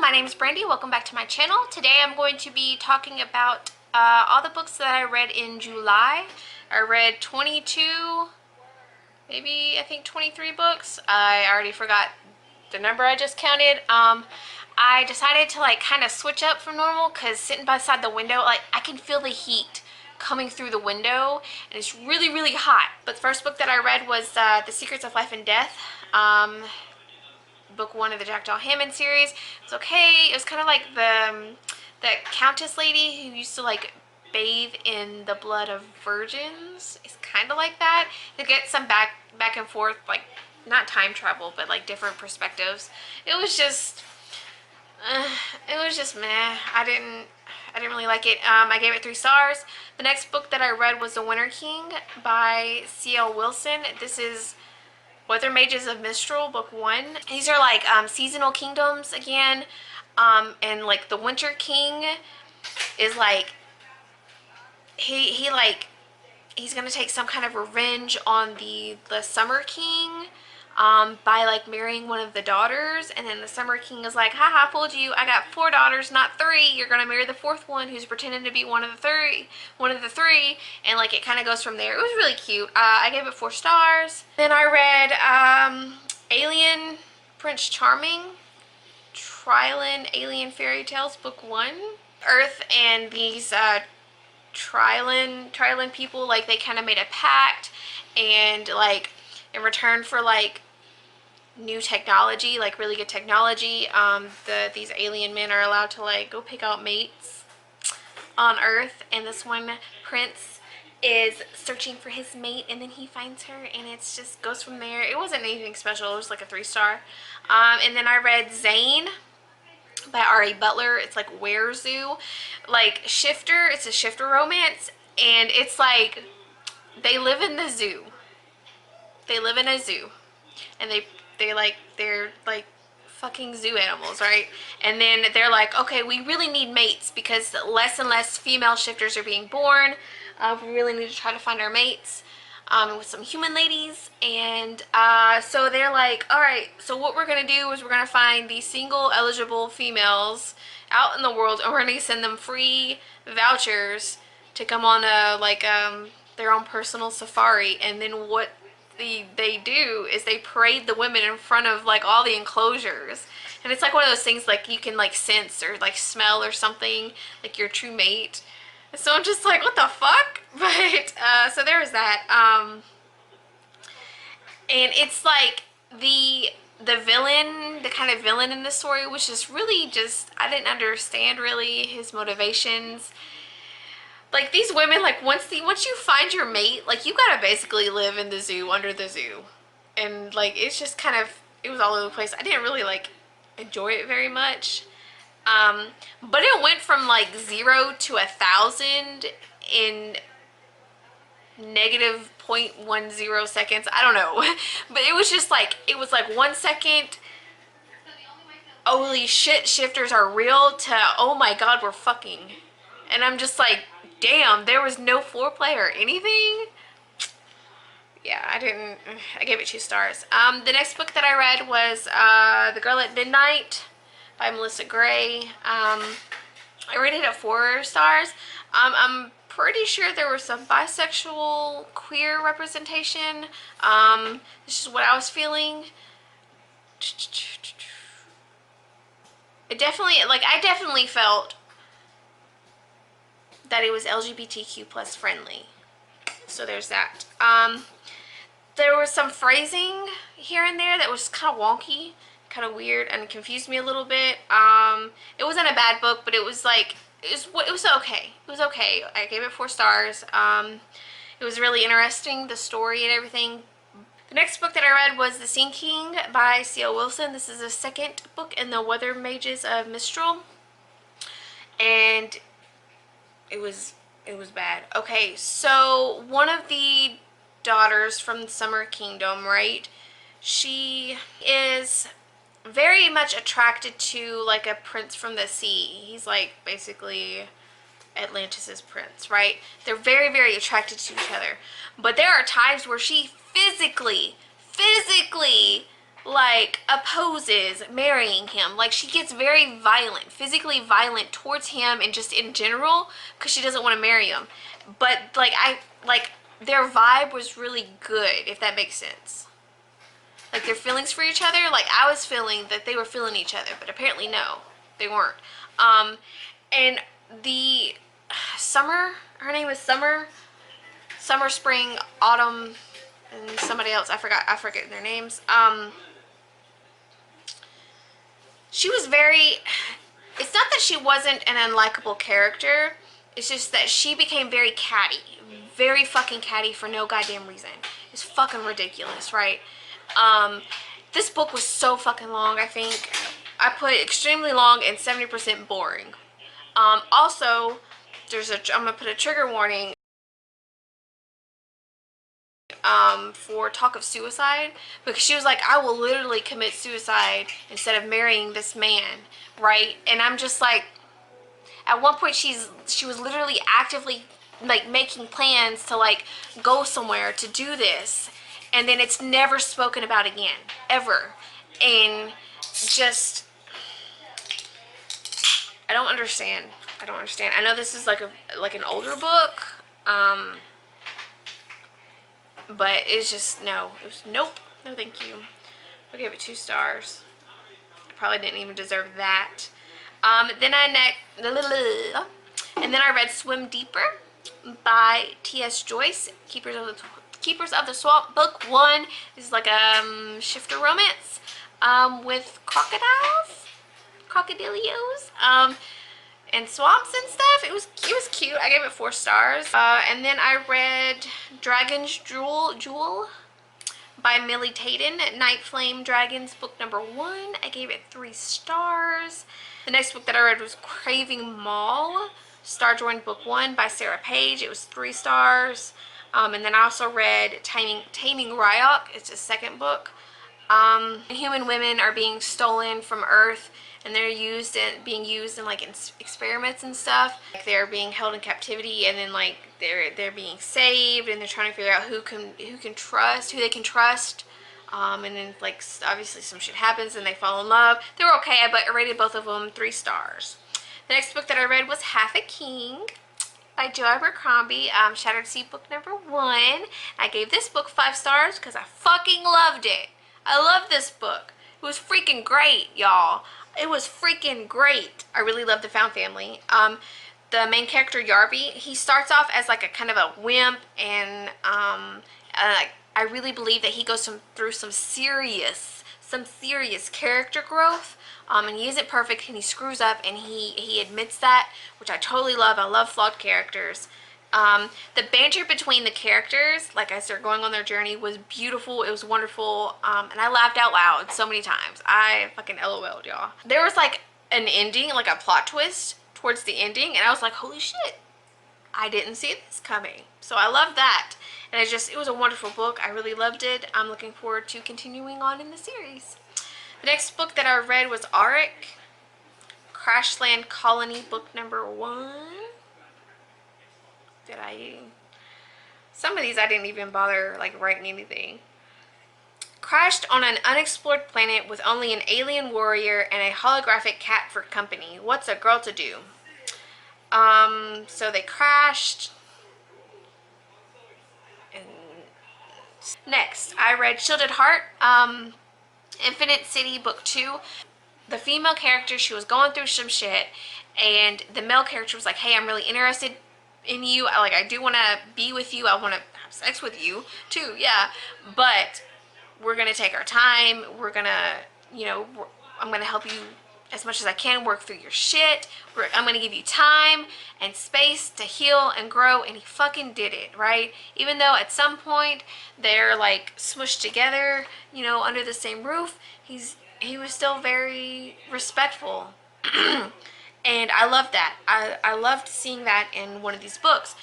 my name is Brandy. Welcome back to my channel. Today I'm going to be talking about all the books that I read in July. I read 22, maybe I think 23 books. I already forgot the number I just counted. I decided to like kind of switch up from normal because sitting beside the window, like I can feel the heat coming through the window and it's really hot. But the first book that I read was The Secrets of Life and Death. Book 1 of the Jackdaw Hammond series. It's okay. It was kind of like that countess lady who used to like bathe in the blood of virgins. It's kind of like that. To get some back and forth, like not time travel, but like different perspectives. It was just meh. I didn't really like it. I gave it 3 stars. The next book that I read was The Winter King by C.L. Wilson. This is Weather Mages of Mistral, book 1. These are like seasonal kingdoms again. And like the Winter King is like, he's gonna take some kind of revenge on the Summer King by like marrying one of the daughters, and then the Summer King is like, haha, fooled you, I got 4 daughters, not 3. You're gonna marry the 4th one who's pretending to be one of the three, and like it kind of goes from there. It was really cute. I gave it 4 stars. Then I read Alien Prince Charming, Trilin Alien Fairy Tales, book 1. Earth and these Trilin people, like they kind of made a pact, and like in return for like new technology, like really good technology, these alien men are allowed to like go pick out mates on Earth, and this one prince is searching for his mate, and then he finds her, and it's just goes from there. It wasn't anything special. It was like a 3 star. And then I read Zane by R.A. Butler. It's like Were Zoo, like shifter. It's a shifter romance, and it's like they live in the zoo. They live in a zoo, and they're like fucking zoo animals, right? And then they're like, okay, we really need mates because less and less female shifters are being born. We really need to try to find our mates with some human ladies. And so they're like, all right, so what we're gonna do is we're gonna find these single eligible females out in the world, and we're gonna send them free vouchers to come on their own personal safari. And then what they do is they parade the women in front of like all the enclosures, and it's like one of those things like you can like sense or like smell or something like your true mate. So I'm just like, what the fuck? But so there was that. And it's like the villain, the kind of villain in the story was just really just, I didn't understand really his motivations. Like these women, like once you find your mate, like you gotta basically live in the zoo, under the zoo, and like it's just kind of, it was all over the place. I didn't really like enjoy it very much, but it went from like 0 to 1,000 in negative 0.10 seconds. I don't know, but it was just like, it was like 1 second, holy shit, shifters are real, to oh my god, we're fucking. And I'm just like, damn, there was no foreplay or anything. Yeah, I gave it 2 stars. The next book that I read was The Girl at Midnight by Melissa Gray. I rated it 4 stars. I'm pretty sure there was some bisexual queer representation. This is what I was feeling. It definitely, like, I definitely felt that it was LGBTQ plus friendly. So there's that. There was some phrasing here and there that was kind of wonky, kind of weird, and confused me a little bit. It wasn't a bad book, but it was like, it was okay. It was okay. I gave it 4 stars. It was really interesting, the story and everything. The next book that I read was The Sea King by C.L. Wilson. This is the 2nd book in the Weather Mages of Mistral, and it was bad. Okay, so one of the daughters from the Summer Kingdom, right? She is very much attracted to like a prince from the sea. He's like basically Atlantis's prince, right? They're very attracted to each other. But there are times where she physically like opposes marrying him. Like she gets very violent, physically violent towards him and just in general because she doesn't want to marry him. But like their vibe was really good, if that makes sense. Like their feelings for each other, like I was feeling that they were feeling each other, but apparently no, they weren't. And the Summer, her name is Summer, Spring, Autumn, and somebody else, I forget their names. She was very, it's not that she wasn't an unlikable character, it's just that she became very catty. Very fucking catty for no goddamn reason. It's fucking ridiculous, right? This book was so fucking long, I think. I put extremely long and 70% boring. Also, I'm gonna put a trigger warning for talk of suicide, because she was like, I will literally commit suicide instead of marrying this man, right? And I'm just like, at one point she was literally actively like making plans to like go somewhere to do this, and then it's never spoken about again, ever. And just, I don't understand. I know this is like an older book, but it's just, no. It was nope. No thank you. I'll give it 2 stars. I probably didn't even deserve that. Then I read Swim Deeper by T.S. Joyce, Keepers of the Swamp, book 1. This is like a shifter romance with crocodilios, and swamps and stuff. It was cute. I gave it 4 stars. And then I read Dragon's Jewel by Millie Taden, Night Flame Dragons, book number 1. I gave it 3 stars. The next book that I read was Craving Mall, Star Joined, book 1 by Sarah Page. It was 3 stars. And then I also read Taming Ryok. It's a 2nd book. Human women are being stolen from Earth, and they're being used in like experiments and stuff. Like they're being held in captivity, and then like they're being saved, and they're trying to figure out who they can trust. And then like obviously some shit happens, and they fall in love. They were okay, but I rated both of them 3 stars. The next book that I read was Half a King by Joe Abercrombie, Shattered Sea, book number 1. I gave this book 5 stars because I fucking loved it. I love this book. It was freaking great, y'all. It was freaking great. I really love the found family. The main character, Yarby, he starts off as like a kind of a wimp, and I really believe that he goes through some serious character growth. And he isn't perfect, and he screws up, and he admits that, which I totally love. I love flawed characters. The banter between the characters, like as they're going on their journey, was beautiful. It was wonderful. And I laughed out loud so many times. I fucking LOL'd, y'all. There was like an ending, like a plot twist towards the ending, and I was like, holy shit, I didn't see this coming. So I love that. And it was a wonderful book. I really loved it. I'm looking forward to continuing on in the series. The next book that I read was Auric, Crashland Colony, book number 1. Some of these I didn't even bother like writing anything. Crashed on an unexplored planet with only an alien warrior and a holographic cat for company. What's a girl to do? So they crashed. And next, I read Shielded Heart, Infinite City, book 2. The female character, she was going through some shit, and the male character was like, hey, I'm really interested in you. I do want to be with you. I want to have sex with you too, yeah, but we're gonna take our time. We're gonna, I'm gonna help you as much as I can work through your shit. I'm gonna give you time and space to heal and grow. And he fucking did it, right? Even though at some point they're like smushed together, under the same roof, he was still very respectful. And I love that. I loved seeing that in one of these books.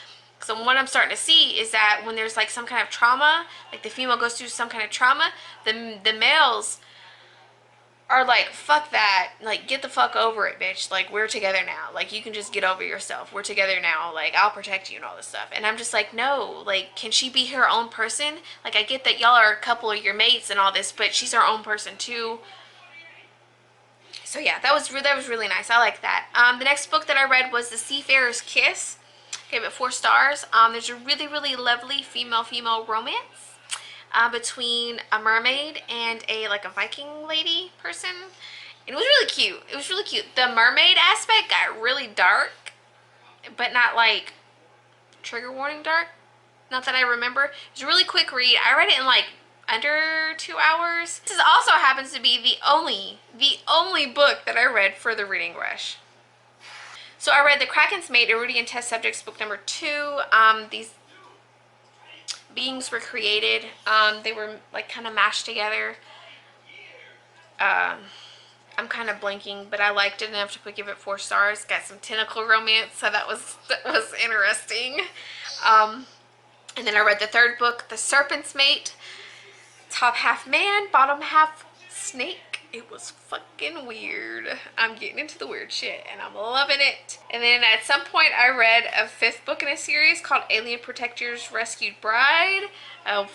So what I'm starting to see is that when there's like some kind of trauma, like the female goes through some kind of trauma, the males are like, fuck that, like, get the fuck over it, bitch, like, we're together now, like, you can just get over yourself, we're together now, like, I'll protect you and all this stuff. And I'm just like, no, like, can she be her own person? Like, I get that y'all are a couple of your mates and all this, but she's her own person too. So yeah, that was really nice. I like that. The next book that I read was The Seafarer's Kiss. Gave it 4 stars. There's a really lovely female romance between a mermaid and a Viking lady person. And it was really cute. It was really cute. The mermaid aspect got really dark, but not like trigger warning dark. Not that I remember. It was a really quick read. I read it in like under 2 hours. This also happens to be the only book that I read for the reading rush. So I read The Krakens Mate, Iridian Test Subjects, book number 2. These beings were created. They were like kind of mashed together. I'm kind of blanking, but I liked it enough to give it 4 stars. Got some tentacle romance, so that was interesting. And then I read the third book, The Serpents Mate. Top half man, bottom half snake. It was fucking weird. I'm getting into the weird shit and I'm loving it. And then at some point I read a 5th book in a series called Alien Protector's Rescued Bride. A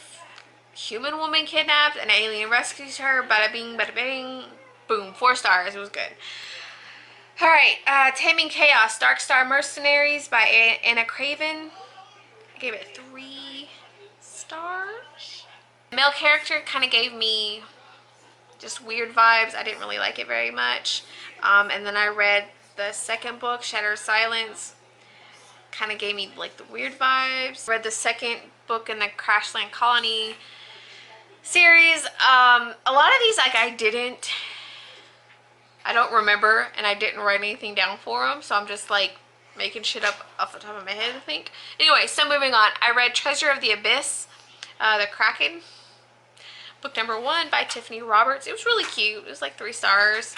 human woman kidnapped, an alien rescues her, bada bing, bada bing, boom, 4 stars. It was good. Alright, Taming Chaos, Dark Star Mercenaries by Anna Craven. I gave it 3 stars. The male character kind of gave me just weird vibes. I didn't really like it very much. And then I read the second book, Shattered Silence. Kind of gave me like the weird vibes. Read the second book in the Crashland Colony series. A lot of these like I don't remember, and I didn't write anything down for them, so I'm just like making shit up off the top of my head, I think. Anyway, so moving on. I read Treasure of the Abyss, the Kraken, book number 1 by Tiffany Roberts. It was really cute. It was like 3 stars.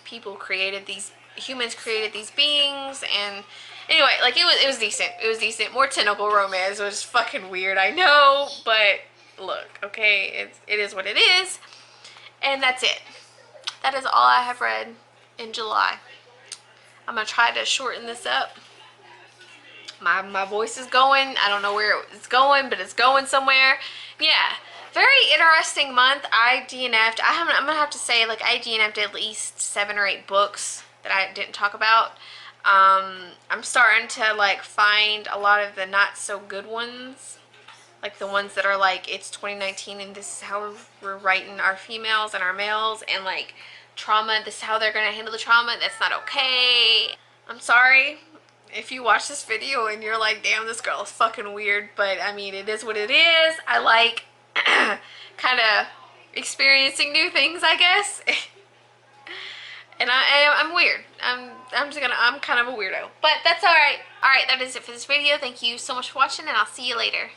Humans created these beings, and anyway, like it was decent. It was decent. More tentacle romance. It was fucking weird, I know, but look, okay, it is what it is. And that's it. That is all I have read in July. I'm gonna try to shorten this up. My voice is going. I don't know where it's going, but it's going somewhere. Yeah, very interesting month. I DNF'd. I'm gonna have to say, like, I DNF'd at least 7 or 8 books that I didn't talk about. I'm starting to like find a lot of the not so good ones, like the ones that are like, it's 2019 and this is how we're writing our females and our males, and like trauma, this is how they're gonna handle the trauma. That's not okay. I'm sorry if you watch this video and you're like, damn, this girl is fucking weird, but I mean, it is what it is. I like kind of experiencing new things, I guess. And I'm weird. I'm kind of a weirdo, but that's all right. All right, that is it for this video. Thank you so much for watching, and I'll see you later.